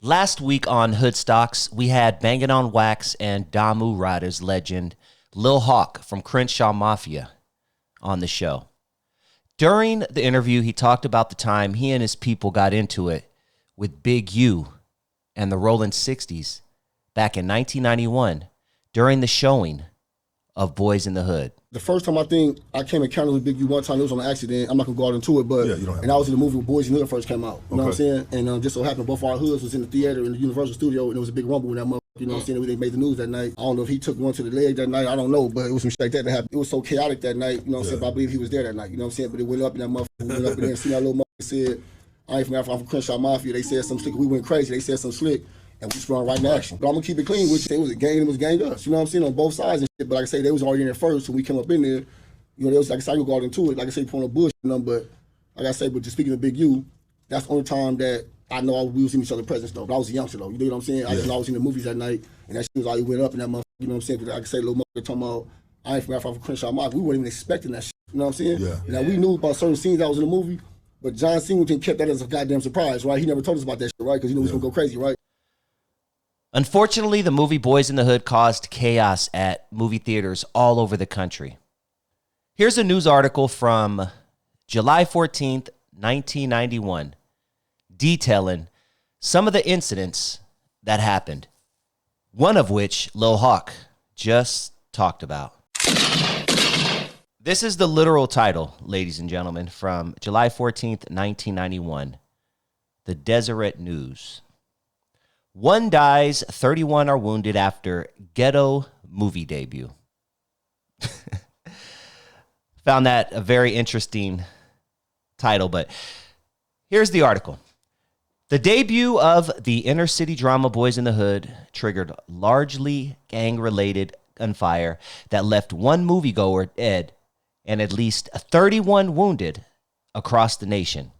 Last week on Hood Stocks, we had Bangin' on Wax and Damu Riders legend Lil Hawk from CRENSHAW MAFlA on the show. During the interview, he talked about the time he and his people got into it with Big U and the Rollin' 60s back in 1991 during the showing of Boyz in the Hood. The first time I think I came encounter with Big U one time, it was on an accident. I'm not gonna go out into it, but and I was in the movie when Boyz in the Hood first came out. You know what I'm saying? And just so happened both our hoods was in the theater in the Universal Studio, and it was a big rumble when that motherfucker, you know what I'm saying? They made the news that night. I don't know if he took one to the leg that night. I don't know, but it was some shit like that happened. It was so chaotic that night. You know what I'm saying? But I believe he was there that night. You know what I'm saying? But it went up, and that motherfucker went up, and then see that little motherfucker said, "I ain't from Africa, I'm from CRENSHAW MAFlA." They said some slick. We went crazy. They said some slick. And we sprung right in action. But I'm gonna keep it clean with you. It was a gang, it was gang us. You know what I'm saying? On both sides and shit. But like I say, they was already in there first, so we came up in there. You know, they was like I said, I go out into it. Like I say, pulling a bush, you know, but like I say, but just speaking of Big U, that's the only time that I know we was in each other's presence though. But I was a youngster though. You know what I'm saying? I was in the movies that night, and that shit was already went up and that motherfucker, you know what I'm saying? Because like I say, little motherfucker talking about I ain't from Africa, I'm from CRENSHAW MAFlA. We weren't even expecting that shit. You know what I'm saying? Yeah. Now we knew about certain scenes that was in the movie, but John Singleton kept that as a goddamn surprise, right? He never told us about that shit, right? Because he knew we was gonna go crazy, right? Unfortunately, the movie Boyz in the Hood caused chaos at movie theaters all over the country. Here's a news article from July 14th, 1991, detailing some of the incidents that happened, one of which Lil Hawk just talked about. This is the literal title, ladies and gentlemen, from July 14th, 1991, the Deseret News. 1 dies, 31 are wounded after ghetto movie debut. Found that a very interesting title, but here's the article. The debut of the inner city drama Boyz in the Hood triggered largely gang-related gunfire that left one moviegoer dead and at least 31 wounded across the nation.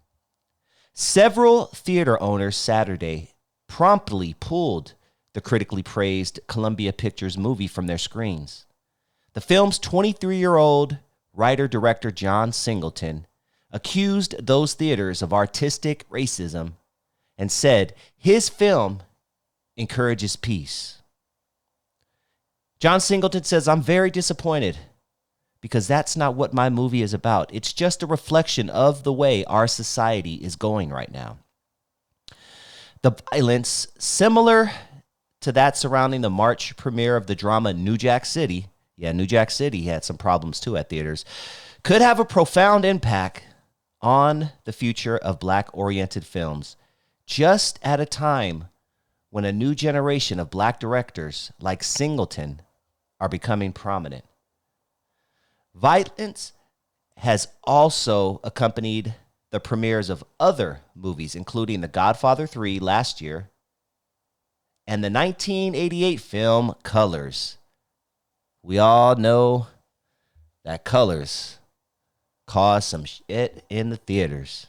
Several theater owners Saturday promptly pulled the critically praised Columbia Pictures movie from their screens. The film's 23-year-old writer-director John Singleton accused those theaters of artistic racism and said his film encourages peace. John Singleton says, "I'm very disappointed because that's not what my movie is about. It's just a reflection of the way our society is going right now." The violence, similar to that surrounding the March premiere of the drama New Jack City, New Jack City had some problems too at theaters, could have a profound impact on the future of Black-oriented films, just at a time when a new generation of Black directors like Singleton are becoming prominent. Violence has also accompanied the premieres of other movies, including The Godfather 3 last year and the 1988 film Colors. We all know that Colors caused some shit in the theaters.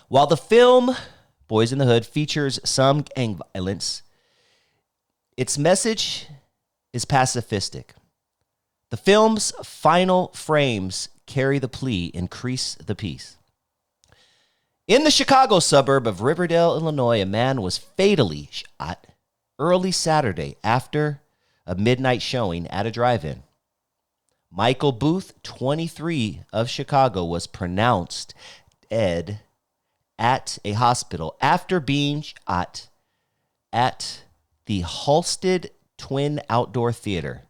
While the film Boyz in the Hood features some gang violence, its message is pacifistic. The film's final frames carry the plea, increase the peace. In the Chicago suburb of Riverdale, Illinois, a man was fatally shot early Saturday after a midnight showing at a drive-in. Michael Booth, 23, of Chicago, was pronounced dead at a hospital after being shot at the Halsted Twin Outdoor Theater.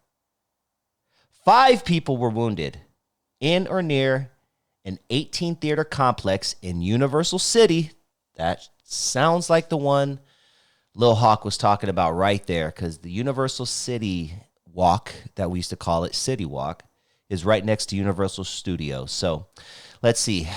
5 people were wounded in or near an 18-theater complex in Universal City. That sounds like the one Lil Hawk was talking about right there, because the Universal City Walk, that we used to call it City Walk, is right next to Universal Studios. So let's see.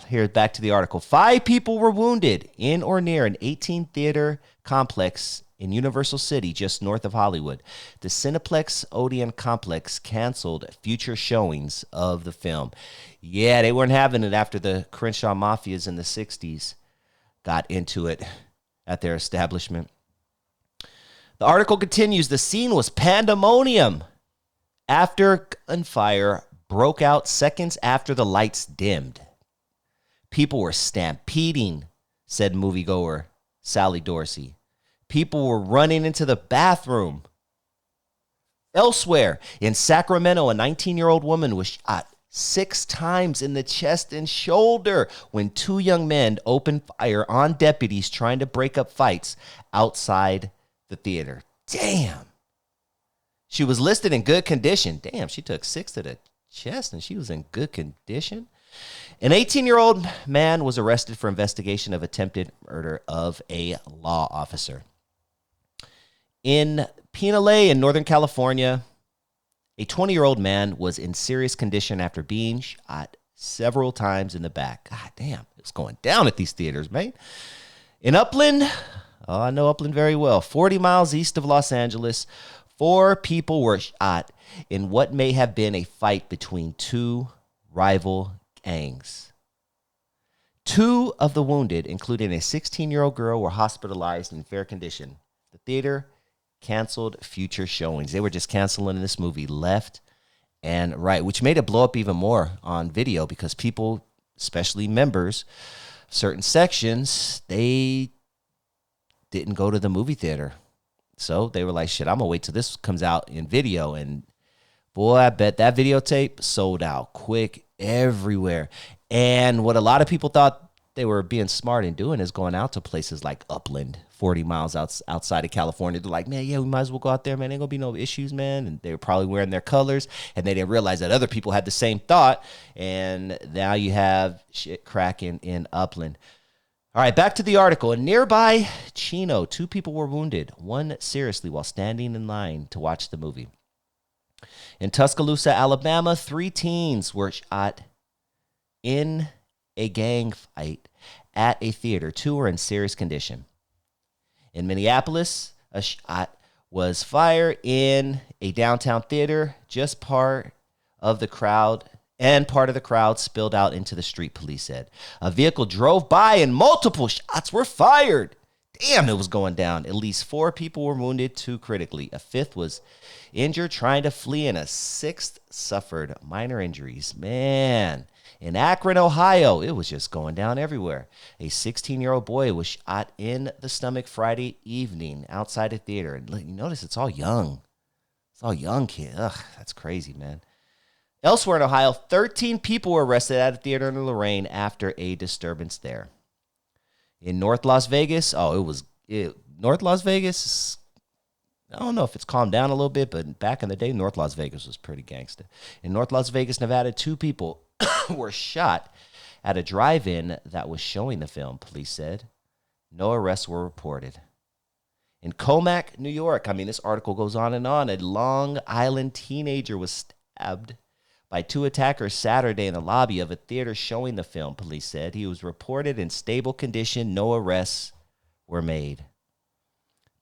Here, back to the article. 5 people were wounded in or near an 18-theater complex in Universal City, just north of Hollywood. The Cineplex Odeon complex canceled future showings of the film. Yeah, they weren't having it after the CRENSHAW Mafias in the 60s got into it at their establishment. The article continues, the scene was pandemonium after gunfire broke out seconds after the lights dimmed. People were stampeding, said moviegoer Sally Dorsey. People were running into the bathroom. Elsewhere, in Sacramento, a 19-year-old woman was shot 6 times in the chest and shoulder when 2 young men opened fire on deputies trying to break up fights outside the theater. Damn. She was listed in good condition. Damn, she took 6 to the chest and she was in good condition. An 18-year-old man was arrested for investigation of attempted murder of a law officer. In Pinole in Northern California, a 20-year-old man was in serious condition after being shot several times in the back. God damn, it's going down at these theaters, man. In Upland, I know Upland very well, 40 miles east of Los Angeles, 4 people were shot in what may have been a fight between 2 rival gangs. 2 of the wounded, including a 16-year-old girl, were hospitalized in fair condition. The theater canceled future showings. They were just canceling this movie left and right, which made it blow up even more on video because people, especially members, certain sections, they didn't go to the movie theater. So they were like, shit, I'm going to wait till this comes out in video. And boy, I bet that videotape sold out quick everywhere. And what a lot of people thought they were being smart in doing is going out to places like Upland, 40 miles outside of California. They're like, man, yeah, we might as well go out there, man. Ain't gonna be no issues, man. And they were probably wearing their colors, and they didn't realize that other people had the same thought. And now you have shit cracking in Upland. All right, back to the article. In nearby Chino, 2 people were wounded, 1 seriously, while standing in line to watch the movie. In Tuscaloosa, Alabama, 3 teens were shot in a gang fight at a theater. 2 were in serious condition. In Minneapolis, a shot was fired in a downtown theater. Just part of the crowd spilled out into the street, police said. A vehicle drove by and multiple shots were fired. Damn, it was going down. At least 4 people were wounded, 2 critically. A 5th was injured trying to flee, and a 6th suffered minor injuries. Man. In Akron, Ohio, it was just going down everywhere. A 16-year-old boy was shot in the stomach Friday evening outside a theater. And you notice it's all young. It's all young kids. Ugh, that's crazy, man. Elsewhere in Ohio, 13 people were arrested at a theater in Lorain after a disturbance there. In North Las Vegas, North Las Vegas, I don't know if it's calmed down a little bit, but back in the day, North Las Vegas was pretty gangster. In North Las Vegas, Nevada, 2 people were shot at a drive-in that was showing the film, police said. No arrests were reported. In Comac, New York, this article goes on and on. A Long Island teenager was stabbed by 2 attackers Saturday in the lobby of a theater showing the film, police said. He was reported in stable condition. No arrests were made.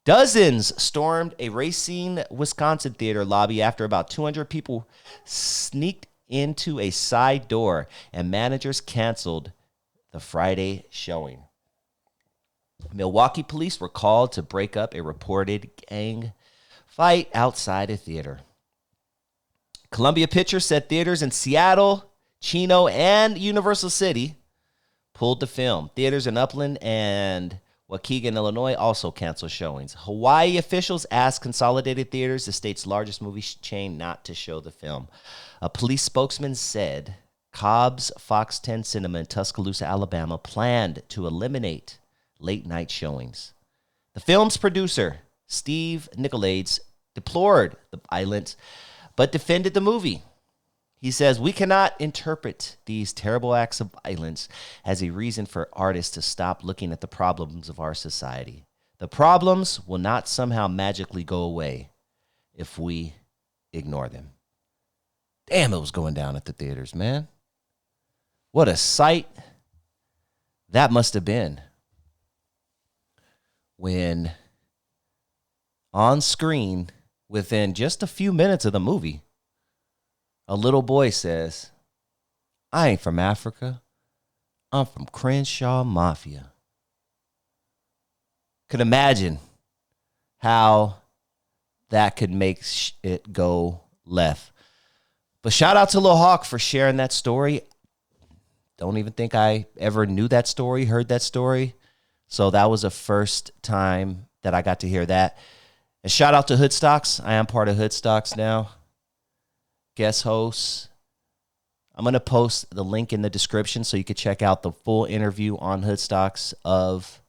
Dozens stormed a Racine, Wisconsin theater lobby after about 200 people sneaked into a side door, and managers canceled the Friday showing. Milwaukee police were called to break up a reported gang fight outside a theater. Columbia Pictures said theaters in Seattle, Chino, and Universal City pulled the film. Theaters in Upland and Waukegan, Illinois, also canceled showings. Hawaii officials asked Consolidated Theaters, the state's largest movie chain, not to show the film. A police spokesman said Cobb's Fox 10 Cinema in Tuscaloosa, Alabama, planned to eliminate late-night showings. The film's producer, Steve Nicolaides, deplored the violence, but defended the movie. He says, we cannot interpret these terrible acts of violence as a reason for artists to stop looking at the problems of our society. The problems will not somehow magically go away if we ignore them. Damn, it was going down at the theaters, man. What a sight that must have been when on screen, within just a few minutes of the movie, a little boy says, I ain't from Africa. I'm from CRENSHAW MAFlA. Could imagine how that could make it go left. But shout out to Lil Hawk for sharing that story. Don't even think I ever knew that story, heard that story. So that was the first time that I got to hear that. And shout out to Hoodstocks. I am part of Hoodstocks now. Guest host. I'm going to post the link in the description so you can check out the full interview on Hoodstocks of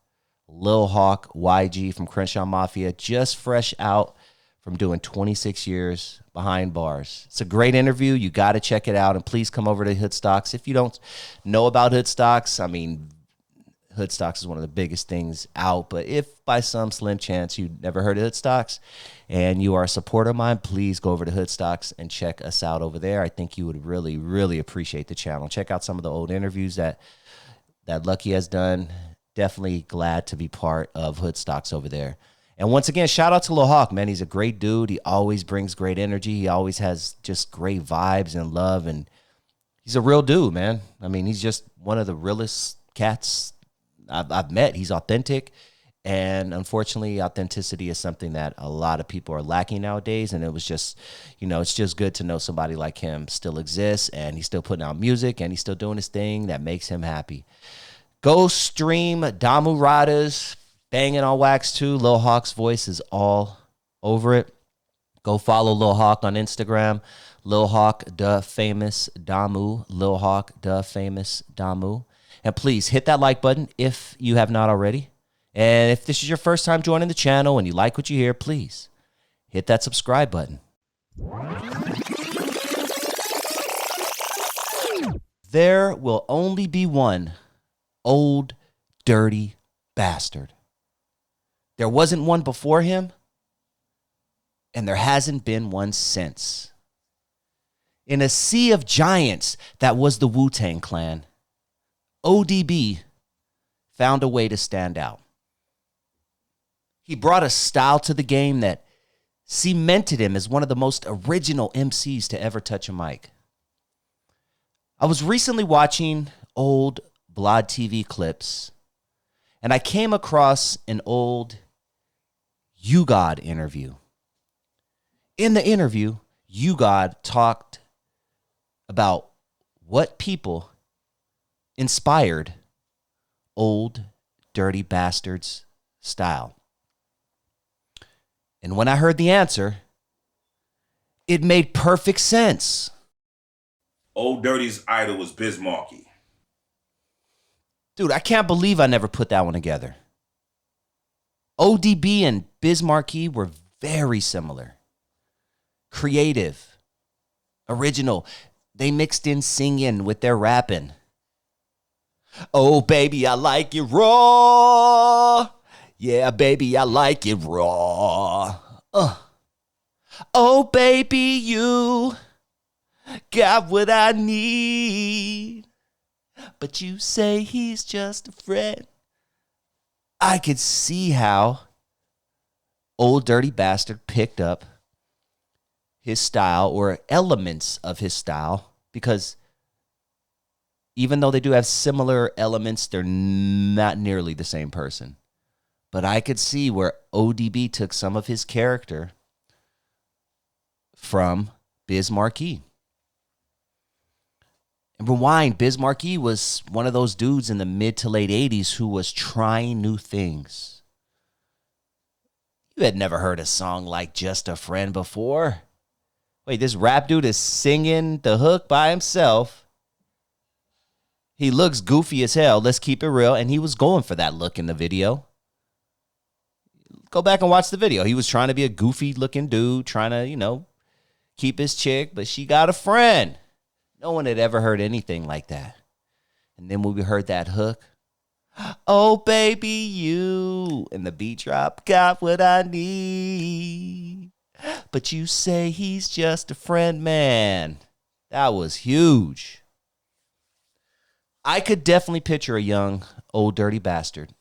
Lil Hawk YG from CRENSHAW MAFlA, just fresh out from doing 26 years behind bars. It's a great interview. You got to check it out. And please come over to Hoodstocks. If you don't know about Hoodstocks, I mean, Hoodstocks is one of the biggest things out. But if by some slim chance you never heard of Hoodstocks and you are a supporter of mine, please go over to Hoodstocks and check us out over there. I think you would really, really appreciate the channel. Check out some of the old interviews that Lucky has done. Definitely glad to be part of Hoodstocks over there. And once again, shout out to Lil Hawk, man. He's a great dude. He always brings great energy. He always has just great vibes and love. And he's a real dude, man. I mean, he's just one of the realest cats I've met. He's authentic. And unfortunately, authenticity is something that a lot of people are lacking nowadays. And it was just, you know, it's just good to know somebody like him still exists. And he's still putting out music. And he's still doing his thing that makes him happy. Go stream Damu Rada's Banging on Wax 2. Lil Hawk's voice is all over it. Go follow Lil Hawk on Instagram. Lil Hawk da famous Damu. Lil Hawk da famous Damu. And please hit that like button if you have not already. And if this is your first time joining the channel and you like what you hear, please hit that subscribe button. There will only be one old dirty bastard. There wasn't one before him, and there hasn't been one since. In a sea of giants that was the Wu-Tang Clan, ODB found a way to stand out. He brought a style to the game that cemented him as one of the most original MCs to ever touch a mic. I was recently watching old Blood TV clips, and I came across an old YouGod interview. In the interview, YouGod talked about what people inspired Old Dirty Bastard's style. And when I heard the answer, it made perfect sense. Old Dirty's idol was Biz Markie. Dude, I can't believe I never put that one together. ODB and Biz Markie were very similar. Creative. Original. They mixed in singing with their rapping. Oh, baby, I like it raw. Yeah, baby, I like it raw. Oh, baby, you got what I need. But you say he's just a friend. I could see how Old Dirty Bastard picked up his style or elements of his style, because even though they do have similar elements, they're not nearly the same person. But I could see where ODB took some of his character from Biz Markie. And rewind, Biz Markie was one of those dudes in the mid to late 80s who was trying new things. You had never heard a song like Just a Friend before. Wait, this rap dude is singing the hook by himself. He looks goofy as hell, let's keep it real, and he was going for that look in the video. Go back and watch the video. He was trying to be a goofy looking dude, trying to, you know, keep his chick, but she got a friend. No one had ever heard anything like that. And then when we heard that hook, oh, baby, you, and the beat drop, got what I need. But you say he's just a friend, man. That was huge. I could definitely picture a young, old, dirty bastard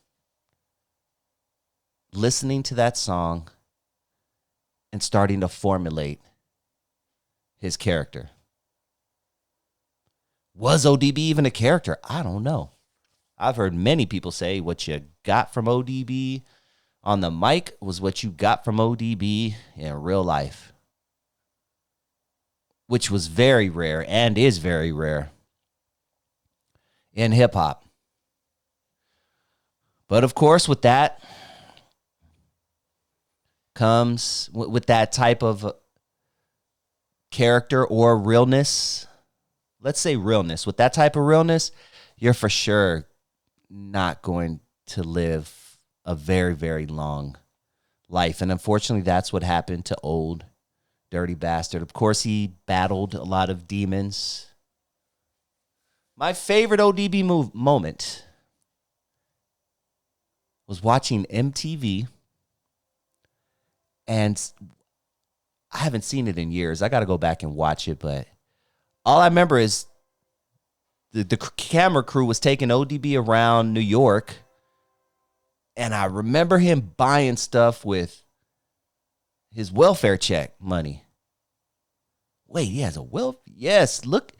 listening to that song and starting to formulate his character. Was ODB even a character? I don't know. I've heard many people say what you got from ODB on the mic was what you got from ODB in real life, which was very rare and is very rare in hip-hop. But of course, with that comes, with that type of character or realness, let's say realness, with that type of realness, you're for sure not going to live a very, very long life. And unfortunately, that's what happened to Old Dirty Bastard. Of course, he battled a lot of demons. My favorite ODB moment was watching MTV, and I haven't seen it in years. I got to go back and watch it, but all I remember is the camera crew was taking ODB around New York, and I remember him buying stuff with his welfare check money. Wait, he has a Yes, look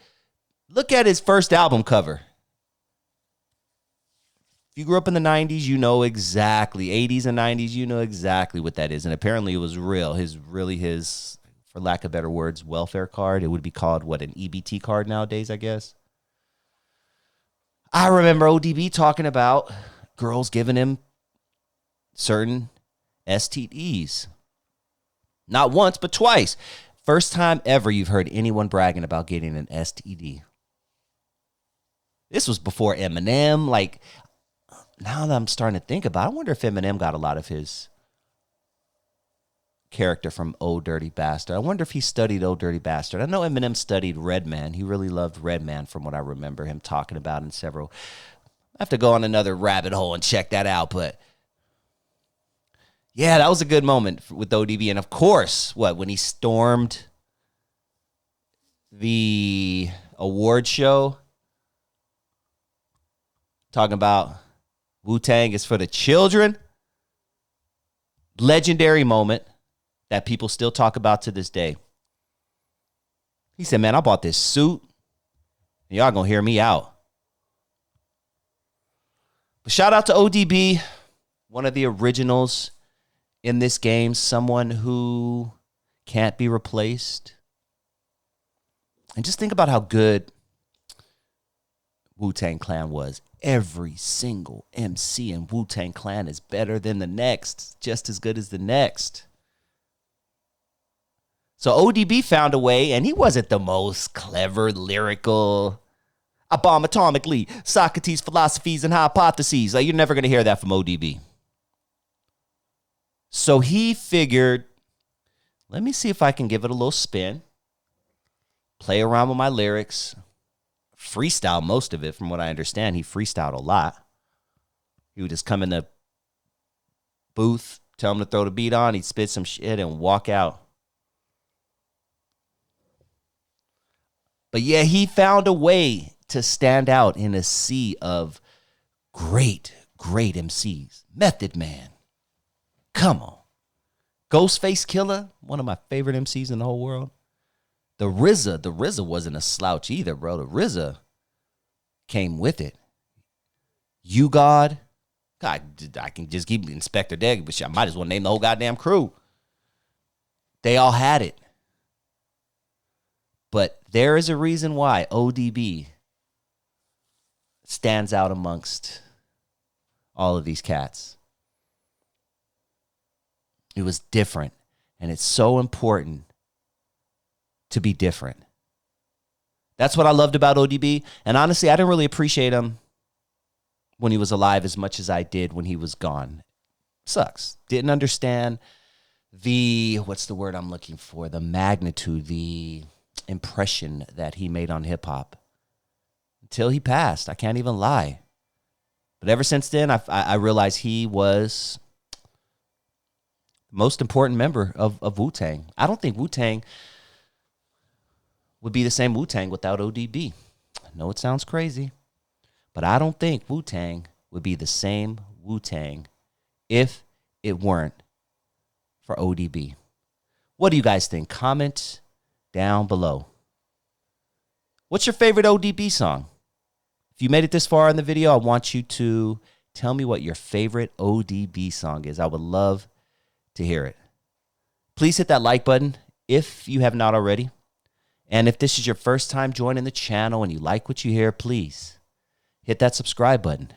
at his first album cover. If you grew up in the 90s, you know exactly. 80s and 90s, you know exactly what that is. And apparently it was real. His, for lack of better words, welfare card. It would be called, what, an EBT card nowadays, I guess. I remember ODB talking about girls giving him certain STDs. Not once, but twice. First time ever you've heard anyone bragging about getting an STD. This was before Eminem. Like, now that I'm starting to think about it, I wonder if Eminem got a lot of his character from Old Dirty Bastard. I wonder if he studied Old Dirty Bastard. I know Eminem studied Redman. He really loved Redman from what I remember him talking about in several. I have to go on another rabbit hole and check that out, but yeah, that was a good moment with ODB. And of course, when he stormed the award show, talking about Wu-Tang is for the children. Legendary moment that people still talk about to this day. He said, man, I bought this suit, and y'all gonna hear me out. But shout out to ODB, one of the originals in this game, someone who can't be replaced. And just think about how good Wu-Tang Clan was. Every single MC in Wu-Tang Clan is better than the next, just as good as the next. So ODB found a way, and he wasn't the most clever, lyrical, I bomb atomically, Socrates' philosophies and hypotheses. Like, you're never going to hear that from ODB. So he figured, let me see if I can give it a little spin, play around with my lyrics, freestyle most of it. From what I understand, he freestyled a lot. He would just come in the booth, tell him to throw the beat on, he'd spit some shit and walk out. But yeah, he found a way to stand out in a sea of great, great MCs. Method Man. Come on. Ghostface Killer, one of my favorite MCs in the whole world. The RZA wasn't a slouch either, bro. The RZA came with it. You God. I can just keep Inspector Deg, but I might as well name the whole goddamn crew. They all had it. But there is a reason why ODB stands out amongst all of these cats. It was different, and it's so important to be different. That's what I loved about ODB, and honestly, I didn't really appreciate him when he was alive as much as I did when he was gone. Sucks. Didn't understand what's the word I'm looking for? The magnitude, the impression that he made on hip-hop until he passed. I can't even lie. But ever since then, I realized he was the most important member of Wu-Tang. I don't think Wu-Tang would be the same Wu-Tang without ODB. I know it sounds crazy, but I don't think Wu-Tang would be the same Wu-Tang if it weren't for ODB. What do you guys think? Comment down below. What's your favorite ODB song? If you made it this far in the video, I want you to tell me what your favorite ODB song is. I would love to hear it. Please hit that like button if you have not already. And if this is your first time joining the channel and you like what you hear, please hit that subscribe button.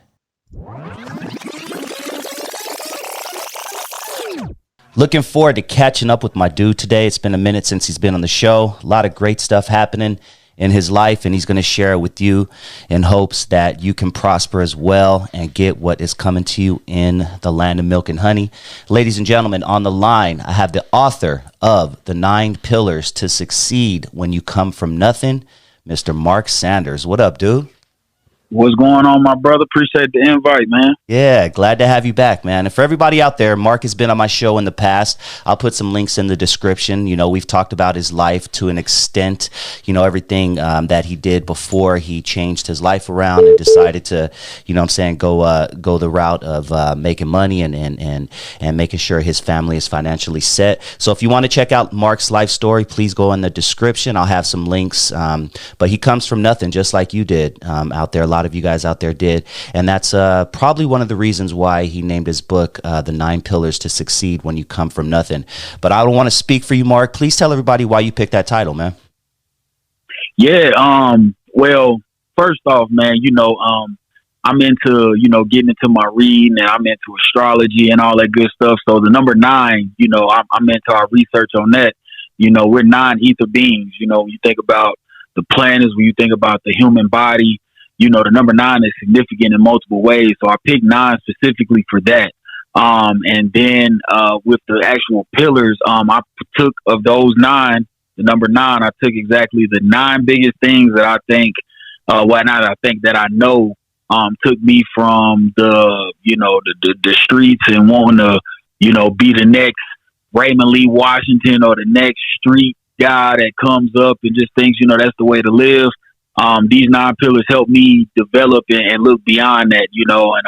Looking forward to catching up with my dude today. It's been a minute since he's been on the show. A lot of great stuff happening in his life, and he's going to share it with you in hopes that you can prosper as well and get what is coming to you in the land of milk and honey. Ladies and gentlemen, on the line, I have the author of The 9 Pillars to Succeed When You Come From Nothing, Mr. Mark Sanders. What up, dude? What's going on, my brother? Appreciate the invite, man. Yeah, glad to have you back, man. And for everybody out there, Mark has been on my show in the past. I'll put some links in the description. You know, we've talked about his life to an extent, you know, everything that he did before he changed his life around and decided to, you know what I'm saying, go the route of making money and making sure his family is financially set. So if you want to check out Mark's life story, please go in the description. I'll have some links. But he comes from nothing, just like you did out there. A lot of you guys out there did, and that's probably one of the reasons why he named his book The 9 Pillars to Succeed When You Come From Nothing. But I don't want to speak for you, Mark. Please tell everybody why you picked that title, man. Yeah, well, first off, man, you know, I'm into, you know, getting into my reading, and I'm into astrology and all that good stuff. So the number 9, you know, I'm into our research on that. You know, we're 9 ether beings. You know, when you think about the planets, when you think about the human body, you know, the number 9 is significant in multiple ways. So I picked 9 specifically for that. And then with the actual pillars, I took of those 9, the number 9, I took exactly the 9 biggest things that I think, that I know took me from the, you know, the streets and wanting to, you know, be the next Raymond Lee Washington or the next street guy that comes up and just thinks, you know, that's the way to live. These 9 pillars help me develop and look beyond that, you know, and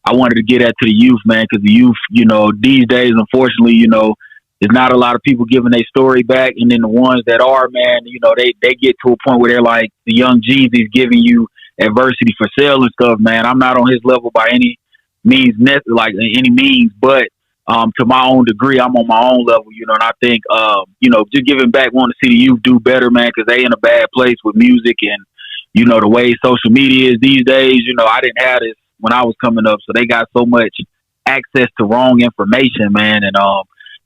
I wanted to get that to the youth, man, because the youth, you know, these days, unfortunately, you know, there's not a lot of people giving their story back. And then the ones that are, man, you know, they get to a point where they're like the young Jeezy's giving you adversity for sale and stuff, man. I'm not on his level by any means, but to my own degree, I'm on my own level, you know, and I think, you know, just giving back, want to see the youth do better, man, because they in a bad place with music and, you know, the way social media is these days. You know, I didn't have this when I was coming up, so they got so much access to wrong information, man, and,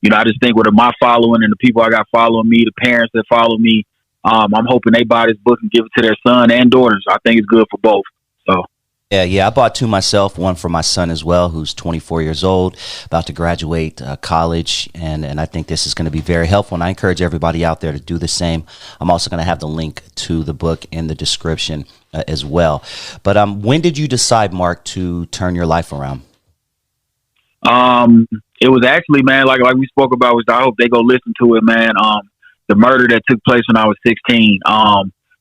you know, I just think with my following and the people I got following me, the parents that follow me, I'm hoping they buy this book and give it to their son and daughters. I think it's good for both, so. Yeah, I bought 2 myself, one for my son as well, who's 24 years old, about to graduate college, and I think this is going to be very helpful, and I encourage everybody out there to do the same. I'm also going to have the link to the book in the description as well. But when did you decide, Mark, to turn your life around? It was actually, man, like we spoke about, which I hope they go listen to it, man. The murder that took place when I was 16.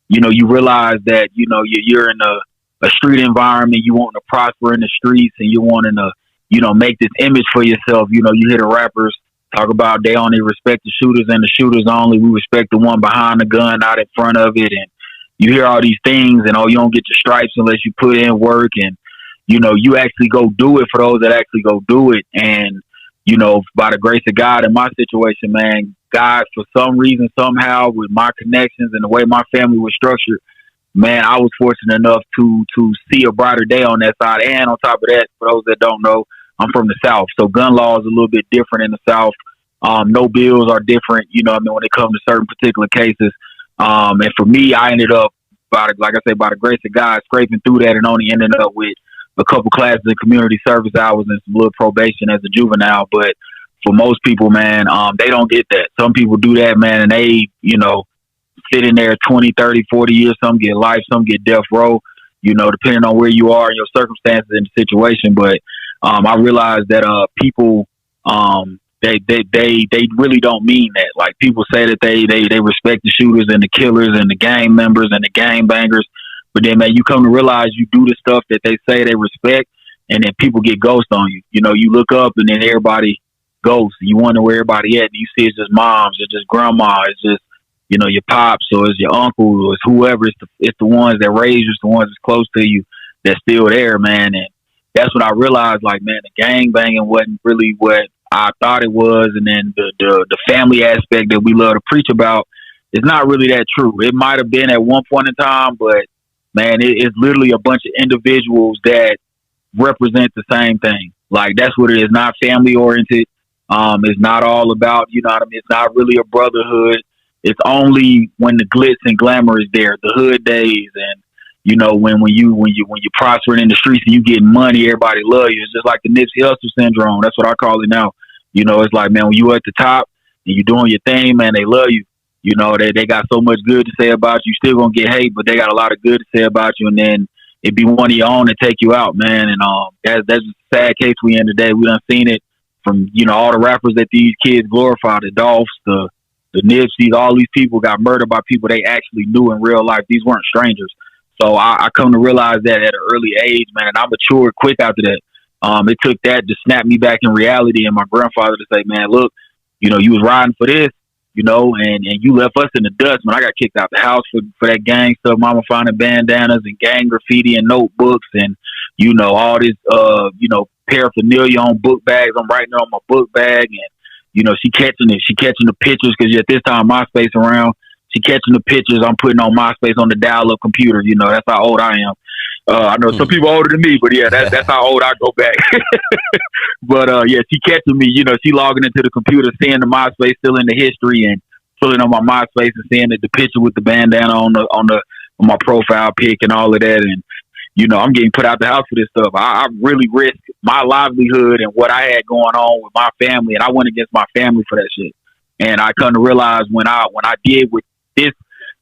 You know, you realize that, you know, you're in a street environment, you want to prosper in the streets, and you wanting to, you know, make this image for yourself. You know, you hear the rappers talk about they only respect the shooters and the shooters only. We respect the one behind the gun, not in front of it. And you hear all these things, and you don't get your stripes unless you put in work. And, you know, you actually go do it for those that actually go do it. And, you know, by the grace of God, in my situation, man, God, for some reason, somehow, with my connections and the way my family was structured, man, I was fortunate enough to see a brighter day on that side. And on top of that, for those that don't know, I'm from the South. So gun law is a little bit different in the South. No bills are different, you know what I mean, when it comes to certain particular cases. And for me, I ended up, by the grace of God, scraping through that and only ended up with a couple classes in community service hours and some little probation as a juvenile. But for most people, man, they don't get that. Some people do that, man, and they, you know, sit in there 20, 30, 40 years. Some get life, some get death row, you know, depending on where you are and your circumstances in the situation. But I realized that people, they really don't mean that. Like, people say that they respect the shooters and the killers and the gang members and the gang bangers. But then, man, you come to realize you do the stuff that they say they respect, and then people get ghost on you. You know, you look up and then everybody ghosts. You wonder where everybody at. And you see it's just moms, it's just grandma, it's just, you know, your pops, or it's your uncle, or it's whoever. It's the ones that raised you, it's the ones that's close to you that's still there, man. And that's when I realized, like, man, the gang banging wasn't really what I thought it was. And then the family aspect that we love to preach about is not really that true. It might have been at one point in time, but, man, it's literally a bunch of individuals that represent the same thing. Like, that's what it is, not family oriented. It's not all about, you know what I mean? It's not really a brotherhood. It's only when the glitz and glamour is there, the hood days, and you know when you prospering in the streets and you getting money, everybody love you. It's just like the Nipsey Hussle syndrome. That's what I call it now. You know, it's like, man, when you at the top and you doing your thing, man, they love you. You know, they got so much good to say about you. Still gonna get hate, but they got a lot of good to say about you, and then it be one of your own to take you out, man. And that's just a sad case we in today. We done seen it from, you know, all the rappers that these kids glorify, the Dolphs, the Nipseys, all these people got murdered by people they actually knew in real life. These weren't strangers. So I come to realize that at an early age, man, and I matured quick after that. It took that to snap me back in reality, and my grandfather to say, man, look, you know, you was riding for this, you know, and you left us in the dust. Man, I got kicked out the house for that gang stuff. Mama finding bandanas and gang graffiti and notebooks and, you know, all this, you know, paraphernalia on book bags. I'm writing it on my book bag, and you know, she catching it. She catching the pictures because at this time MySpace around. She catching the pictures I'm putting on MySpace on the dial-up computer. You know, that's how old I am. I know some people older than me, but yeah, that's how old I go back. But yeah, she catching me. You know, she logging into the computer, seeing the MySpace, still in the history, and filling on my MySpace and seeing the picture with the bandana on my profile pic and all of that. And you know, I'm getting put out the house for this stuff. I really risked my livelihood and what I had going on with my family, and I went against my family for that shit. And I come to realize when I did what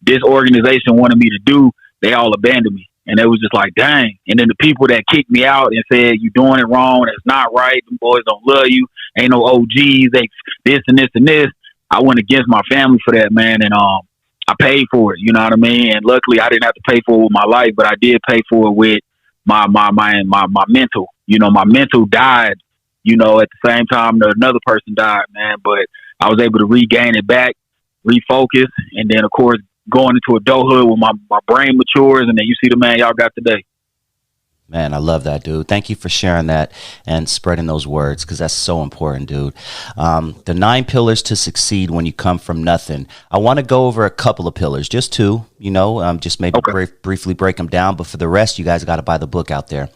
this organization wanted me to do, they all abandoned me. And it was just like, dang. And then the people that kicked me out and said, you doing it wrong, that's not right, them boys don't love you, ain't no OGs, they this and this and this. I went against my family for that, man, and I paid for it, you know what I mean? And luckily I didn't have to pay for it with my life, but I did pay for it with my mental. You know, my mental died, you know, at the same time that another person died, man. But I was able to regain it back, refocus, and then of course going into adulthood when my brain matures, and then you see the man y'all got today. Man, I love that, dude. Thank you for sharing that and spreading those words, because that's so important, dude. The 9 pillars to succeed when you come from nothing. I want to go over a couple of pillars, just 2, you know, just maybe briefly break them down. But for the rest, you guys got to buy the book out there.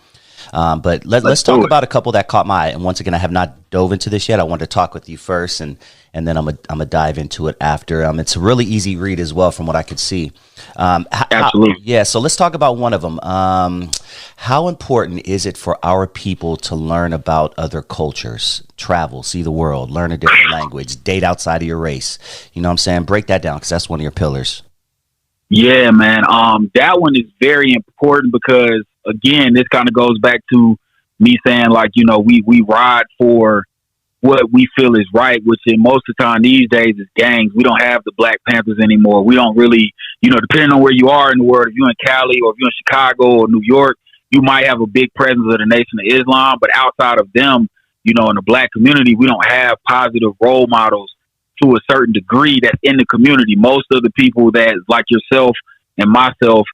But let's talk about a couple that caught my eye. And once again, I have not dove into this yet. I wanted to talk with you first, and then I'm gonna dive into it after. It's a really easy read as well, from what I could see. Absolutely. Yeah. So let's talk about one of them. How important is it for our people to learn about other cultures, travel, see the world, learn a different language, date outside of your race? You know what I'm saying? Break that down, because that's one of your pillars. Yeah, man. That one is very important because, again, this kind of goes back to me saying, like, you know, we ride for what we feel is right, which in most of the time these days is gangs. We don't have the Black Panthers anymore. We don't really, you know, depending on where you are in the world, if you're in Cali or if you're in Chicago or New York, you might have a big presence of the Nation of Islam. But outside of them, you know, in the Black community, we don't have positive role models to a certain degree that's in the community. Most of the people that, like yourself and myself,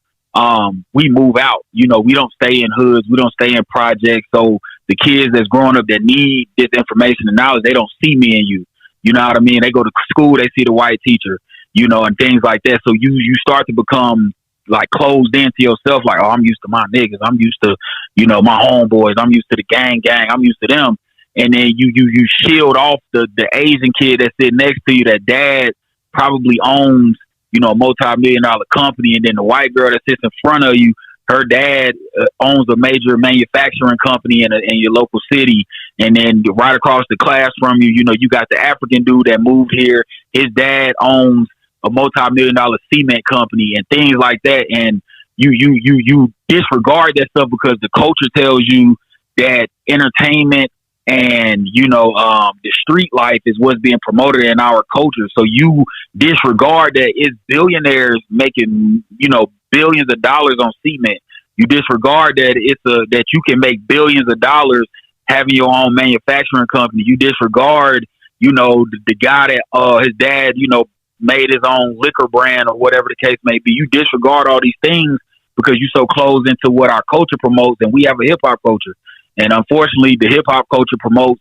we move out. You know, we don't stay in hoods. We don't stay in projects. So the kids that's growing up that need this information and knowledge, they don't see me and you. You know what I mean? They go to school, they see the white teacher, you know, and things like that. So you start to become like closed into yourself. Like, oh, I'm used to my niggas. I'm used to, you know, my homeboys. I'm used to the gang. I'm used to them. And then you shield off the Asian kid that's sitting next to you, that dad probably owns, you know, a multi-million-dollar company, and then the white girl that sits in front of you, her dad owns a major manufacturing company in your local city. And then right across the class from you, you know, you got the African dude that moved here. His dad owns a multi-million-dollar cement company and things like that. And you disregard that stuff because the culture tells you that entertainment and, you know, the street life is what's being promoted in our culture. So you disregard that it's billionaires making, you know, billions of dollars on cement. You disregard that that you can make billions of dollars having your own manufacturing company. You disregard, you know, the guy that his dad, you know, made his own liquor brand or whatever the case may be. You disregard all these things because you're so close into what our culture promotes, and we have a hip hop culture. And unfortunately, the hip hop culture promotes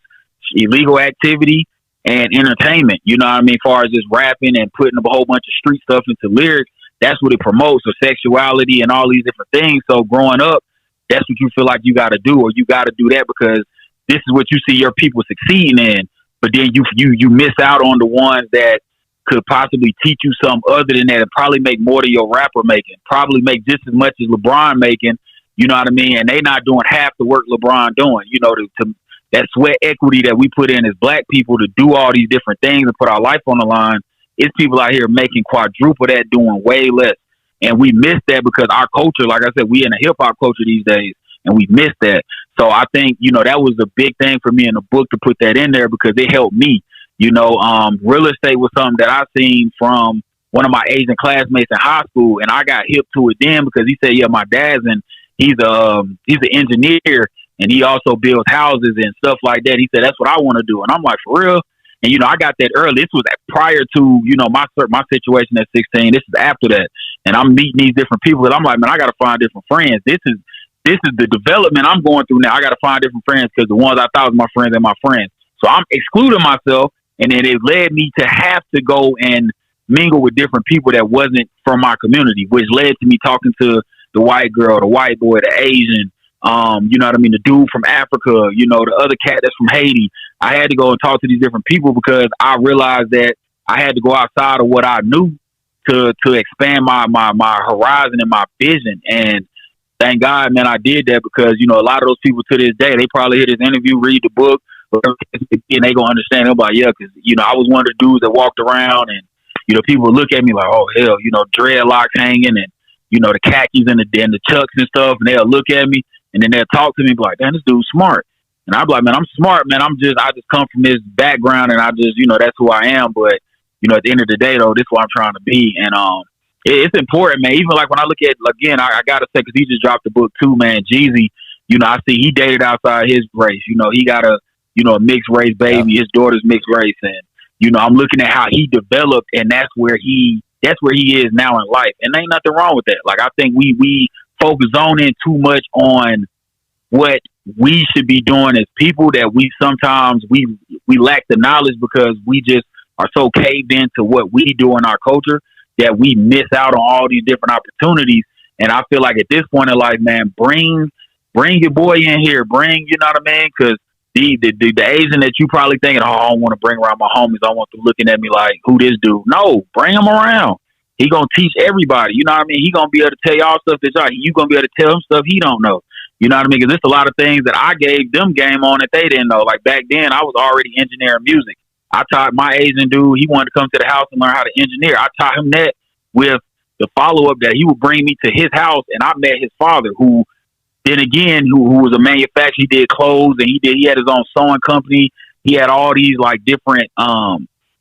illegal activity and entertainment. You know what I mean? As far as just rapping and putting a whole bunch of street stuff into lyrics, that's what it promotes, or sexuality and all these different things. So growing up, that's what you feel like you got to do, or you got to do that because this is what you see your people succeeding in. but then you miss out on the ones that could possibly teach you something other than that and probably make more than your rapper making, probably make just as much as LeBron making, you know what I mean? And they not doing half the work LeBron doing, you know, to that sweat equity that we put in as black people to do all these different things and put our life on the line. It's people out here making quadruple that, doing way less. And we miss that because our culture, like I said, we in a hip hop culture these days, and we miss that. So I think, you know, that was a big thing for me in the book to put that in there because it helped me. You know, real estate was something that I seen from one of my Asian classmates in high school, and I got hip to it then because he said, yeah, my dad's he's an engineer, and he also builds houses and stuff like that. He said, that's what I want to do. And I'm like, for real? And, you know, I got that early. This was prior to, you know, my situation at 16. This is after that. And I'm meeting these different people that I'm like, man, I got to find different friends. This is the development I'm going through now. I got to find different friends because the ones I thought was my friends ain't my friends. So I'm excluding myself. And then it led me to have to go and mingle with different people that wasn't from my community, which led to me talking to the white girl, the white boy, the Asian, you know what I mean, the dude from Africa, you know, the other cat that's from Haiti. I had to go and talk to these different people because I realized that I had to go outside of what I knew to expand my horizon and my vision. And thank God, man, I did that because, you know, a lot of those people to this day, they probably hear this interview, read the book, and they gonna understand. They're like, yeah, because, you know, I was one of the dudes that walked around and, you know, people look at me like, oh, hell, you know, dreadlocks hanging and, you know, the khakis and the chucks and stuff. And they'll look at me and then they'll talk to me and be like, damn, this dude's smart. And I'm like, man, I'm smart, man. I just come from this background and I just, you know, that's who I am. But, you know, at the end of the day, though, this is what I'm trying to be. And it's important, man. Even like when I look at, again, I got to say, because he just dropped the book too, man, Jeezy, you know, I see he dated outside his race. You know, he got a mixed race baby. Yeah. His daughter's mixed race. And, you know, I'm looking at how he developed, and that's where he is now in life. And there ain't nothing wrong with that. Like, I think we focus on in too much on what we should be doing as people that we sometimes we lack the knowledge because we just are so caved into what we do in our culture that we miss out on all these different opportunities. And I feel like at this point in life, man, bring your boy in here. You know what I mean? Because the Asian that you probably thinking, oh, I don't want to bring around my homies. I want them looking at me like, who this dude? No, bring him around. He gonna teach everybody. You know what I mean? He gonna be able to tell y'all stuff that you gonna be able to tell him stuff he don't know. You know what I mean? Because there's a lot of things that I gave them game on that they didn't know. Like back then, I was already engineering music. I taught my Asian dude, he wanted to come to the house and learn how to engineer. I taught him that with the follow-up that he would bring me to his house, and I met his father, who was a manufacturer. He did clothes, and he had his own sewing company. He had all these like different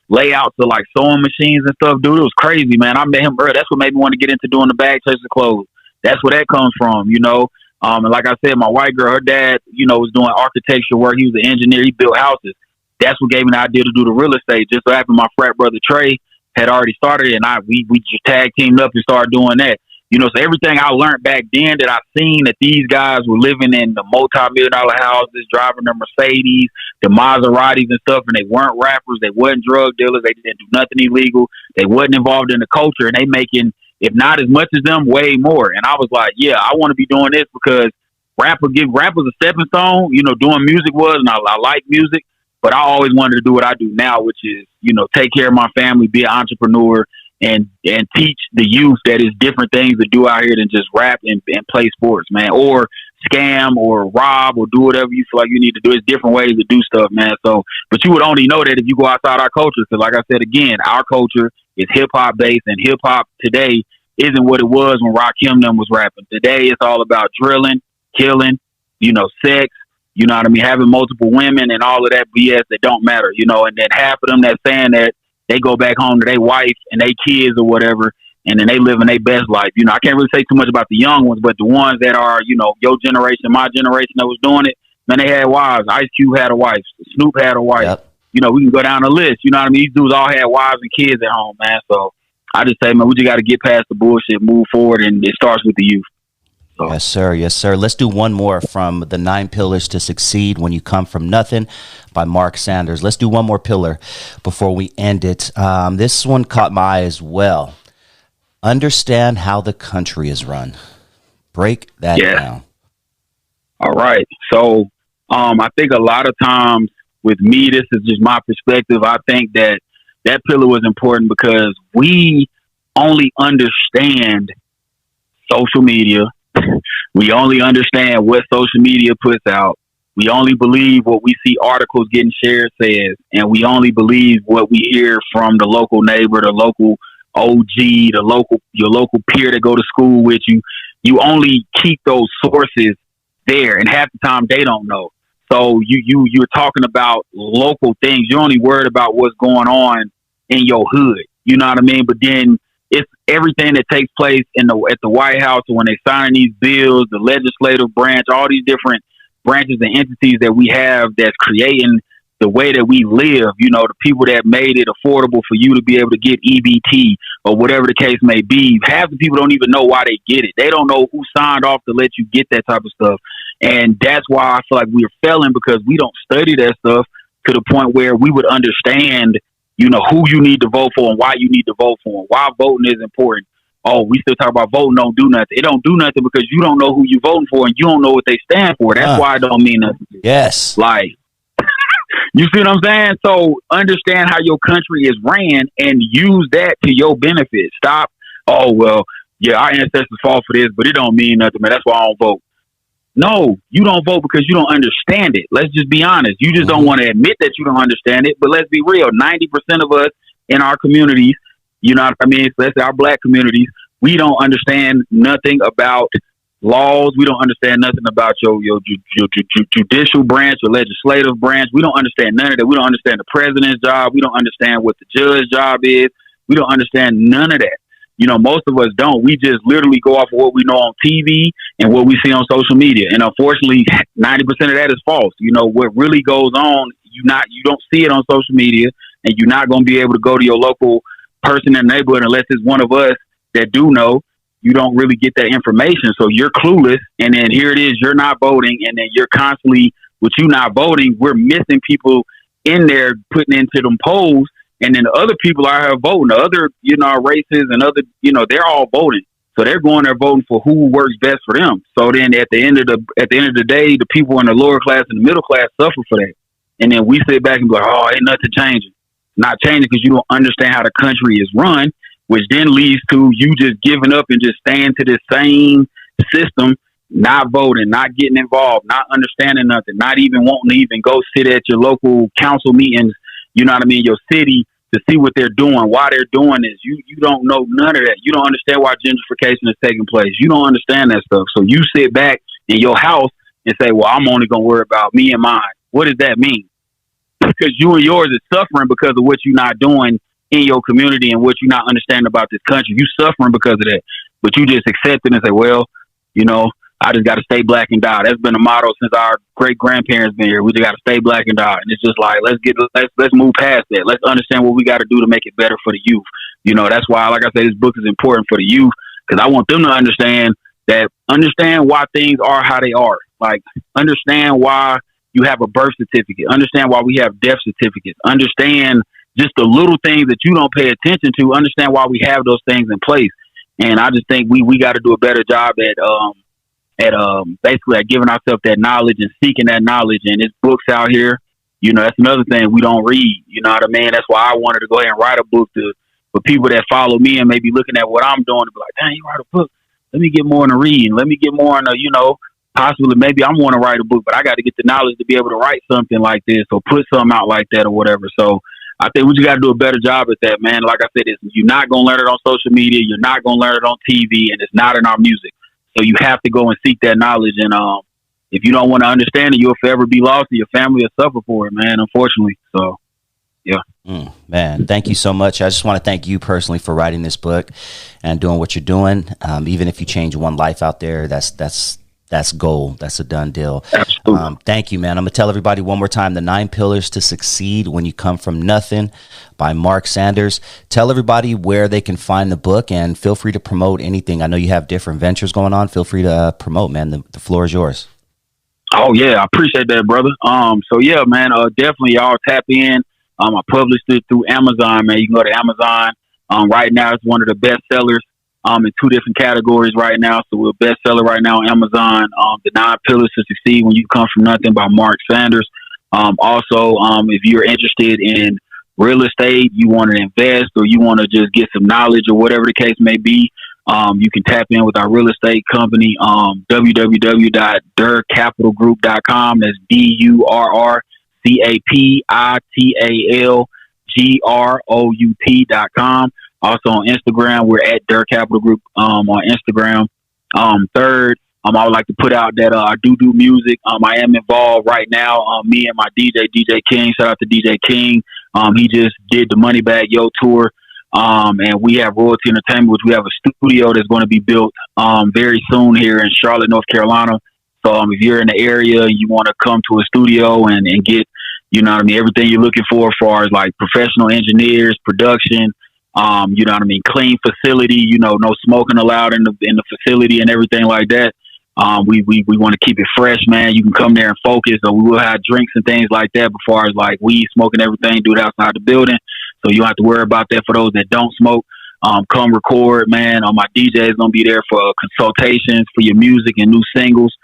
layouts of like sewing machines and stuff. Dude, it was crazy, man. I met him early. That's what made me want to get into doing the bag churches of clothes. That's where that comes from, you know. And like I said, my white girl, her dad, you know, was doing architecture work. He was an engineer. He built houses. That's what gave me the idea to do the real estate. Just so happened my frat brother Trey had already started it, and we just tag teamed up and started doing that. You know, so everything I learned back then that I seen that these guys were living in the multi-million-dollar houses, driving their Mercedes, the Maseratis and stuff, and they weren't rappers, they wasn't drug dealers, they didn't do nothing illegal, they wasn't involved in the culture, and they making, if not as much as them, way more. And I was like, yeah, I want to be doing this because rappers a stepping stone. You know, doing music was, and I like music, but I always wanted to do what I do now, which is, you know, take care of my family, be an entrepreneur, and teach the youth that it's different things to do out here than just rap and play sports, man, or scam or rob or do whatever you feel like you need to do. It's different ways to do stuff, man. So, but you would only know that if you go outside our culture. Because like I said, again, our culture is hip hop based, and hip hop today isn't what it was when Rakim them was rapping. Today it's all about drilling, killing, you know, sex, you know what I mean, having multiple women and all of that BS that don't matter, you know. And then half of them that's saying that, they go back home to their wife and their kids or whatever, and then they living their best life. You know, I can't really say too much about the young ones, but the ones that are, you know, your generation, my generation that was doing it, man, they had wives. Ice Cube had a wife. Snoop had a wife. Yep. You know, we can go down the list. You know what I mean? These dudes all had wives and kids at home, man. So I just say, man, we just got to get past the bullshit, move forward, and it starts with the youth. So. Yes, sir. Yes, sir. Let's do one more from the 9 Pillars to Succeed When You Come From Nothing by Mark Sanders. Let's do one more pillar before we end it. This one caught my eye as well. Understand how the country is run. Break that down. All right. So I think a lot of times with me, this is just my perspective. I think that pillar was important because we only understand social media. We only understand what social media puts out. We only believe what we see articles getting shared says, and we only believe what we hear from the local neighbor, the local OG, your local peer that go to school with you. You only keep those sources there, and half the time they don't know. So you're talking about local things. You're only worried about what's going on in your hood. You know what I mean? But then it's everything that takes place at the White House when they sign these bills, the legislative branch, all these different branches and entities that we have that's creating the way that we live. You know, the people that made it affordable for you to be able to get EBT or whatever the case may be. Half the people don't even know why they get it. They don't know who signed off to let you get that type of stuff. And that's why I feel like we're failing, because we don't study that stuff to the point where we would understand, you know, who you need to vote for and why you need to vote for them, why voting is important. Oh, we still talk about voting don't do nothing. It don't do nothing because you don't know who you're voting for and you don't know what they stand for. That's why it don't mean nothing. Yes. Like, you see what I'm saying? So understand how your country is ran and use that to your benefit. Stop. Oh, well, yeah, our ancestors fought for this, but it don't mean nothing, man. That's why I don't vote. No, you don't vote because you don't understand it. Let's just be honest. You just don't want to admit that you don't understand it. But let's be real. 90% of us in our communities, you know what I mean? Let's say our black communities, we don't understand nothing about laws. We don't understand nothing about your judicial branch, your legislative branch. We don't understand none of that. We don't understand the president's job. We don't understand what the judge's job is. We don't understand none of that. You know, most of us don't. We just literally go off of what we know on TV and what we see on social media. And unfortunately, 90% of that is false. You know, what really goes on, you don't see it on social media, and you're not going to be able to go to your local person in the neighborhood unless it's one of us that do know. You don't really get that information. So you're clueless. And then here it is, you're not voting. And then you're constantly, with you not voting, we're missing people in there putting into them polls. And then the other people are voting, the other, you know, races and other, you know, they're all voting. So they're going there voting for who works best for them. So then at the end of the day, the people in the lower class and the middle class suffer for that. And then we sit back and go, oh, ain't nothing changing. Not changing because you don't understand how the country is run, which then leads to you just giving up and just staying to this same system, not voting, not getting involved, not understanding nothing, not even wanting to even go sit at your local council meetings, you know what I mean, your city, to see what they're doing, why they're doing this. You don't know none of that. You don't understand why gentrification is taking place. You don't understand that stuff. So you sit back in your house and say, well, I'm only going to worry about me and mine. What does that mean? Because you and yours is suffering because of what you're not doing in your community and what you're not understanding about this country. You suffering because of that. But you just accept it and say, well, you know, I just got to stay black and die. That's been a motto since our great grandparents been here. We just got to stay black and die. And it's just like, let's move past that. Let's understand what we got to do to make it better for the youth. You know, that's why, like I said, this book is important for the youth, because I want them to understand why things are how they are. Like, understand why you have a birth certificate. Understand why we have death certificates. Understand just the little things that you don't pay attention to. Understand why we have those things in place. And I just think we got to do a better job at basically at giving ourselves that knowledge and seeking that knowledge. And there's books out here, you know, that's another thing we don't read, you know what I mean? That's why I wanted to go ahead and write a book for people that follow me and maybe looking at what I'm doing to be like, dang, you write a book. Let me get more into reading. Let me get more into, you know, possibly maybe I want to write a book, but I got to get the knowledge to be able to write something like this or put something out like that or whatever. So I think we just got to do a better job at that, man. Like I said, you're not going to learn it on social media. You're not going to learn it on TV, and it's not in our music. So you have to go and seek that knowledge. And if you don't want to understand it, you'll forever be lost and your family will suffer for it, man, unfortunately. So, yeah. Man, thank you so much. I just want to thank you personally for writing this book and doing what you're doing. Even if you change one life out there, that's gold. That's a done deal. Absolutely. Thank you, man. I'm going to tell everybody one more time, The 9 Pillars to Succeed When You Come From Nothing by Mark Sanders. Tell everybody where they can find the book, and feel free to promote anything. I know you have different ventures going on. Feel free to promote, man. The floor is yours. Oh, yeah. I appreciate that, brother. So, yeah, man, definitely y'all tap in. I published it through Amazon, man. You can go to Amazon. Right now, it's one of the best sellers. In 2 different categories right now. So we're a bestseller right now on Amazon. The 9 Pillars to Succeed When You Come From Nothing by Mark Sanders. Also, if you're interested in real estate, you want to invest, or you want to just get some knowledge or whatever the case may be, you can tap in with our real estate company, www.durcapitalgroup.com. That's DURRCAPITALGROUP.com. Also on Instagram, we're at Dur Capital Group on Instagram. Third, I would like to put out that I do music. I am involved right now. Me and my DJ King. Shout out to DJ King. He just did the Money Bag Yo tour. And we have Royalty Entertainment, which we have a studio that's going to be built very soon here in Charlotte, North Carolina. So if you're in the area and you want to come to a studio and get, you know what I mean, everything you're looking for as far as like professional engineers, production, you know what I mean, clean facility, you know, no smoking allowed in the facility and everything like that. We want to keep it fresh, man. You can come there and focus, or we will have drinks and things like that, as far as like weed, smoking, everything, do it outside the building. So you don't have to worry about that for those that don't smoke. Come record, man. My DJ is going to be there for consultations for your music and new singles.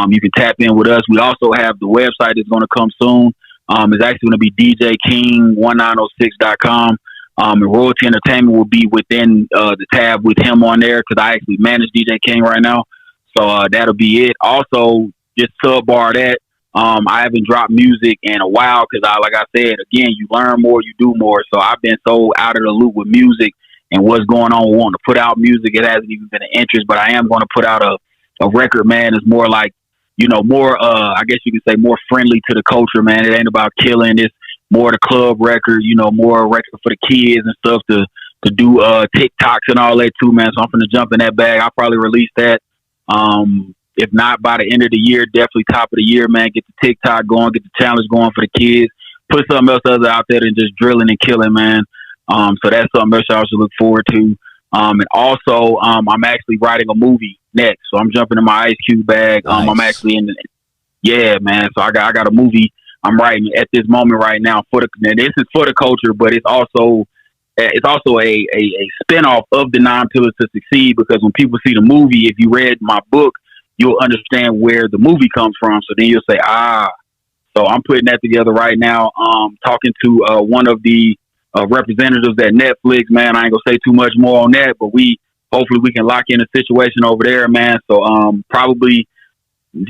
You can tap in with us. We also have the website that's going to come soon. It's actually going to be DJKing1906.com. And Royalty Entertainment will be within the tab with him on there, because I actually manage DJ King right now. So that'll be it. Also, just subbar that. I haven't dropped music in a while because, like I said, again, you learn more, you do more. So I've been so out of the loop with music and what's going on. Wanting to put out music, it hasn't even been an interest. But I am going to put out a record, man. It's more like, you know, more, I guess you could say, more friendly to the culture, man. It ain't about killing. It's more the club record, you know, more record for the kids and stuff to do TikToks and all that too, man. So I'm going to jump in that bag. I'll probably release that. If not by the end of the year, definitely top of the year, man. Get the TikTok going, get the challenge going for the kids. Put something else out there than just drilling and killing, man. So that's something else y'all should look forward to. And also, I'm actually writing a movie next, so I'm jumping in my Ice Cube bag. Nice. I'm actually in yeah, man. So I got a movie I'm writing at this moment right now now this is for the culture, but it's also a spinoff of the 9 Pillars to Succeed, because when people see the movie, if you read my book, you'll understand where the movie comes from. So then you'll say, so I'm putting that together right now. Talking to one of the representatives at Netflix, man. I ain't gonna say too much more on that, but hopefully we can lock in a situation over there, man. So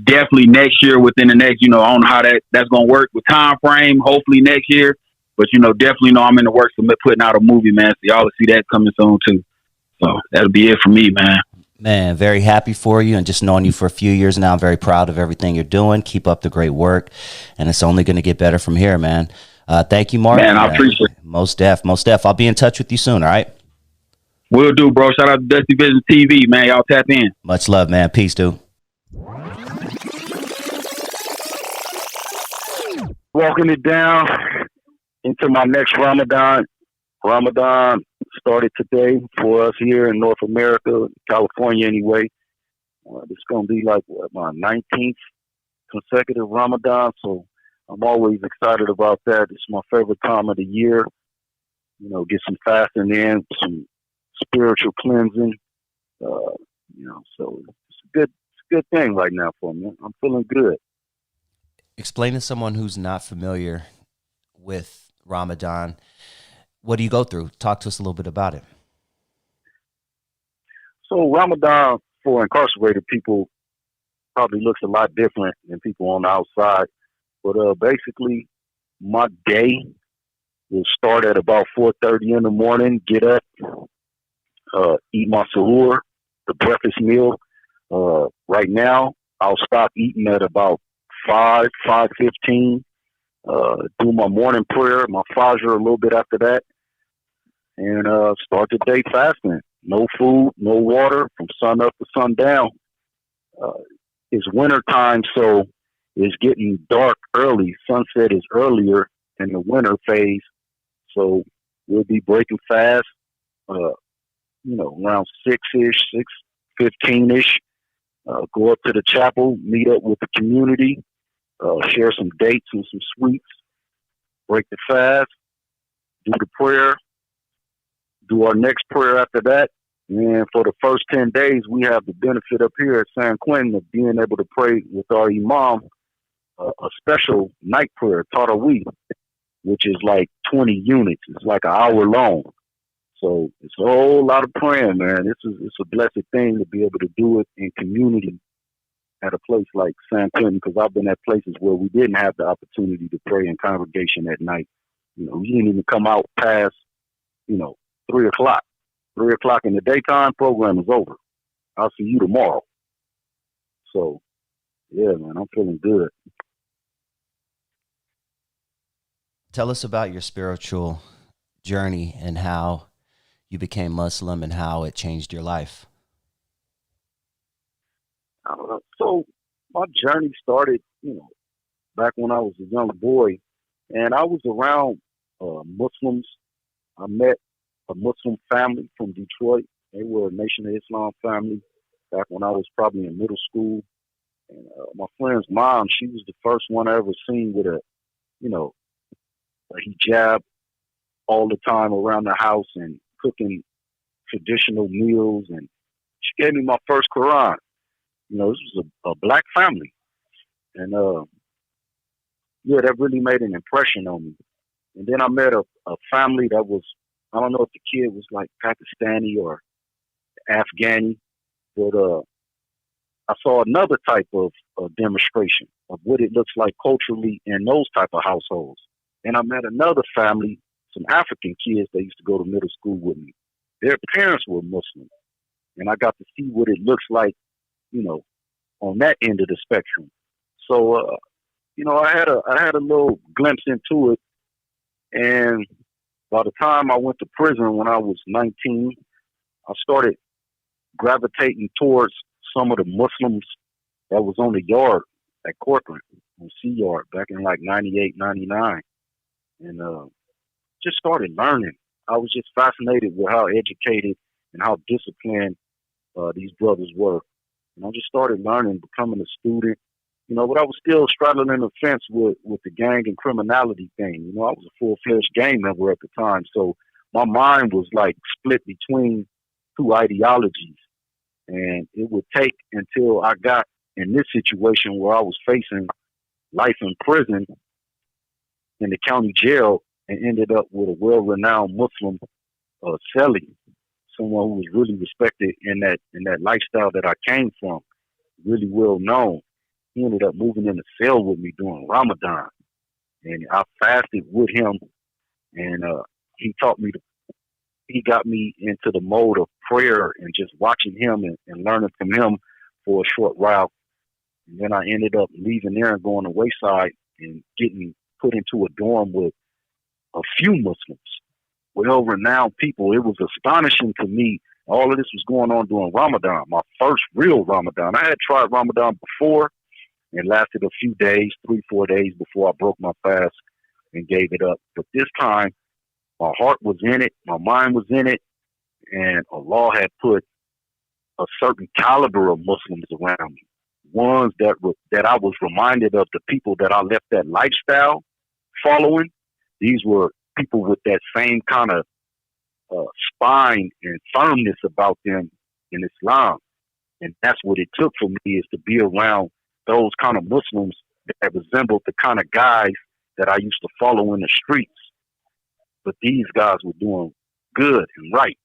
definitely next year, within the next, you know, I don't know how that's gonna work with time frame. Hopefully next year, but you know, definitely know I'm in the works of putting out a movie, man. So y'all will see that coming soon too. So that'll be it for me, man. Man, very happy for you, and just knowing you for a few years now, I'm very proud of everything you're doing. Keep up the great work, and it's only going to get better from here, man. Thank you, Mark. Man, I appreciate it. Most def. I'll be in touch with you soon, all right? Will do, bro. Shout out to DustyVisionTV, man. Y'all tap in. Much love, man. Peace, dude. Walking it down into my next Ramadan. Ramadan started today for us here in North America, California anyway. It's going to be like my 19th consecutive Ramadan, so I'm always excited about that. It's my favorite time of the year. You know, get some fasting in, some spiritual cleansing. You know, so it's a good thing right now for me. I'm feeling good. Explain to someone who's not familiar with Ramadan, what do you go through? Talk to us a little bit about it. So Ramadan for incarcerated people probably looks a lot different than people on the outside. But basically, my day will start at about 4:30 in the morning, get up, eat my suhoor, the breakfast meal. Right now, I'll stop eating at about 5:15. Do my morning prayer, my fajr a little bit after that, and start the day fasting. No food, no water from sun up to sundown. It's winter time, so it's getting dark early. Sunset is earlier in the winter phase, so we'll be breaking fast, you know, around 6-ish, 6:15-ish. Go up to the chapel, meet up with the community, share some dates and some sweets, break the fast, do the prayer, do our next prayer after that. And for the first 10 days, we have the benefit up here at San Quentin of being able to pray with our imam a special night prayer, Tarawih, which is like 20 units. It's like an hour long. So it's a whole lot of praying, man. It's a blessed thing to be able to do it in community at a place like San Quentin, because I've been at places where we didn't have the opportunity to pray in congregation at night. You know, we didn't even come out past, 3 o'clock. 3 o'clock in the daytime, program is over. I'll see you tomorrow. So, yeah, man, I'm feeling good. Tell us about your spiritual journey and how you became Muslim and how it changed your life. So my journey started, back when I was a young boy, and I was around Muslims. I met a Muslim family from Detroit. They were a Nation of Islam family back when I was probably in middle school. And my friend's mom, she was the first one I ever seen with a hijab all the time around the house and cooking traditional meals. And she gave me my first Quran. This was a black family. And, that really made an impression on me. And then I met a family that was, I don't know if the kid was like Pakistani or Afghani, but I saw another type of demonstration of what it looks like culturally in those type of households. And I met another family, some African kids that used to go to middle school with me. Their parents were Muslim. And I got to see what it looks like, on that end of the spectrum. So, I had a little glimpse into it. And by the time I went to prison when I was 19, I started gravitating towards some of the Muslims that was on the yard at Corcoran, on C Yard, back in like 98, 99. And just started learning. I was just fascinated with how educated and how disciplined these brothers were. And I just started learning, becoming a student, but I was still straddling the fence with the gang and criminality thing. I was a full-fledged gang member at the time. So my mind was like split between two ideologies. And it would take until I got in this situation where I was facing life in prison in the county jail and ended up with a well-renowned Muslim cellie, someone who was really respected in that lifestyle that I came from, really well known. He ended up moving in the cell with me during Ramadan, and I fasted with him, and he got me into the mode of prayer and just watching him and learning from him for a short while. And then I ended up leaving there and going to Wayside and getting put into a dorm with a few Muslims, well-renowned people. It was astonishing to me. All of this was going on during Ramadan, my first real Ramadan. I had tried Ramadan before and lasted a few days, 3-4 days before I broke my fast and gave it up. But this time, my heart was in it, my mind was in it, and Allah had put a certain caliber of Muslims around me. Ones that I was reminded of, the people that I left that lifestyle following. These were people with that same kind of spine and firmness about them in Islam. And that's what it took for me, is to be around those kind of Muslims that resembled the kind of guys that I used to follow in the streets. But these guys were doing good and right.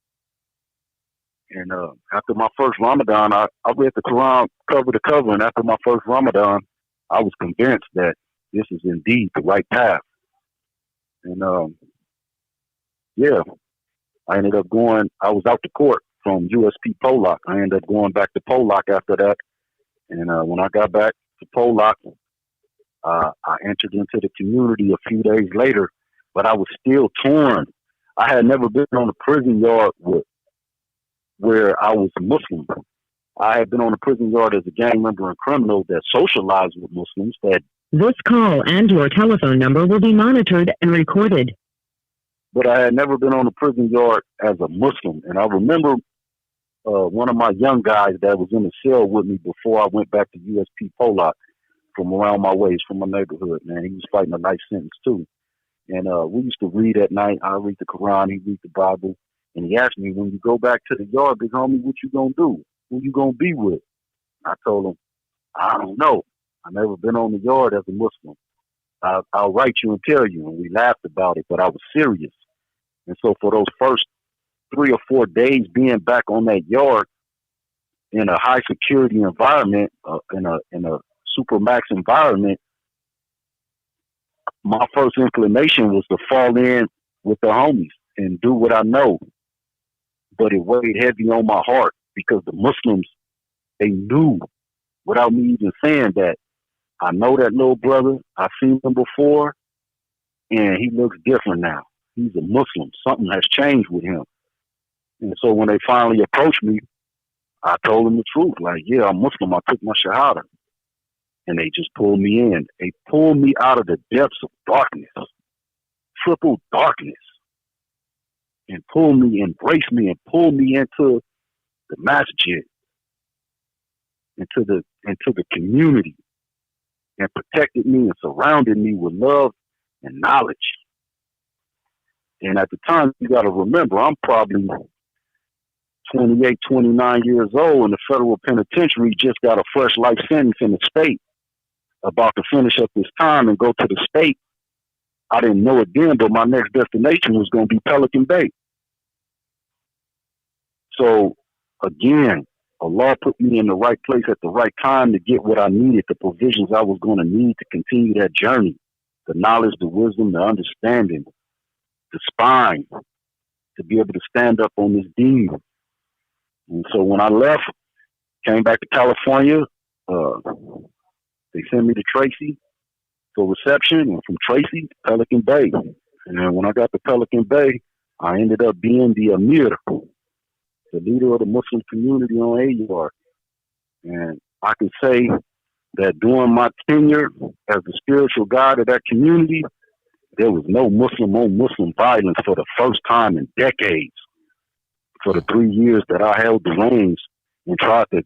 And after my first Ramadan, I read the Quran cover to cover. And after my first Ramadan, I was convinced that this is indeed the right path. And I ended up I was out to court from USP Pollock. I ended up going back to Pollock after that. And when I got back to Pollock, I entered into the community a few days later, but I was still torn. I had never been on a prison yard where I was a Muslim. I had been on a prison yard as a gang member and criminal that socialized with Muslims. This call and your telephone number will be monitored and recorded. But I had never been on a prison yard as a Muslim. And I remember one of my young guys that was in the cell with me before I went back to USP Pollock from around my ways, from my neighborhood, man. He was fighting a life sentence too. And we used to read at night. I read the Quran, he read the Bible. And he asked me, when you go back to the yard, big homie, what you gonna do? Who you gonna be with? I told him, I don't know. I never been on the yard as a Muslim. I'll write you and tell you. And we laughed about it, but I was serious. And so for those first 3 or 4 days being back on that yard in a high security environment, in a supermax environment, my first inclination was to fall in with the homies and do what I know. But it weighed heavy on my heart because the Muslims, they knew without me even saying that, I know that little brother. I've seen him before, and he looks different now. He's a Muslim. Something has changed with him. And so when they finally approached me, I told them the truth. Like, yeah, I'm Muslim. I took my Shahada. And they just pulled me in. They pulled me out of the depths of darkness, triple darkness, and pulled me, embraced me, and pulled me into the masjid, into the community, and protected me and surrounded me with love and knowledge. And at the time, you got to remember, I'm probably 28, 29 years old, and the federal penitentiary just got a fresh life sentence in the state, about to finish up this time and go to the state. I didn't know it then, but my next destination was going to be Pelican Bay. So again, Allah put me in the right place at the right time to get what I needed, the provisions I was going to need to continue that journey, the knowledge, the wisdom, the understanding, the spine, to be able to stand up on this deen. And so when I left, came back to California, they sent me to Tracy for reception, and from Tracy to Pelican Bay. And then when I got to Pelican Bay, I ended up being the Amir, the leader of the Muslim community on AUR. And I can say that during my tenure as the spiritual guide of that community, there was no Muslim on Muslim violence for the first time in decades. For the 3 years that I held the reins and tried to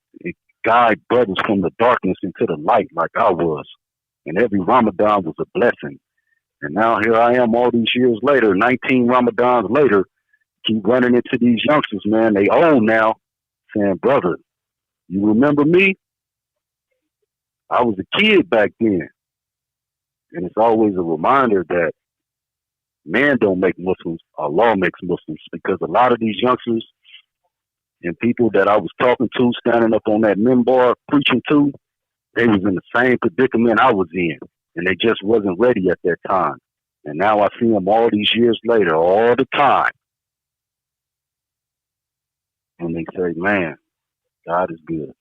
guide brothers from the darkness into the light like I was. And every Ramadan was a blessing. And now here I am all these years later, 19 Ramadans later, keep running into these youngsters, man. They old now, saying, brother, you remember me? I was a kid back then. And it's always a reminder that man don't make Muslims, Allah makes Muslims, because a lot of these youngsters and people that I was talking to, standing up on that minbar, preaching to, they was in the same predicament I was in, and they just wasn't ready at that time. And now I see them all these years later, all the time. And they say, man, God is good.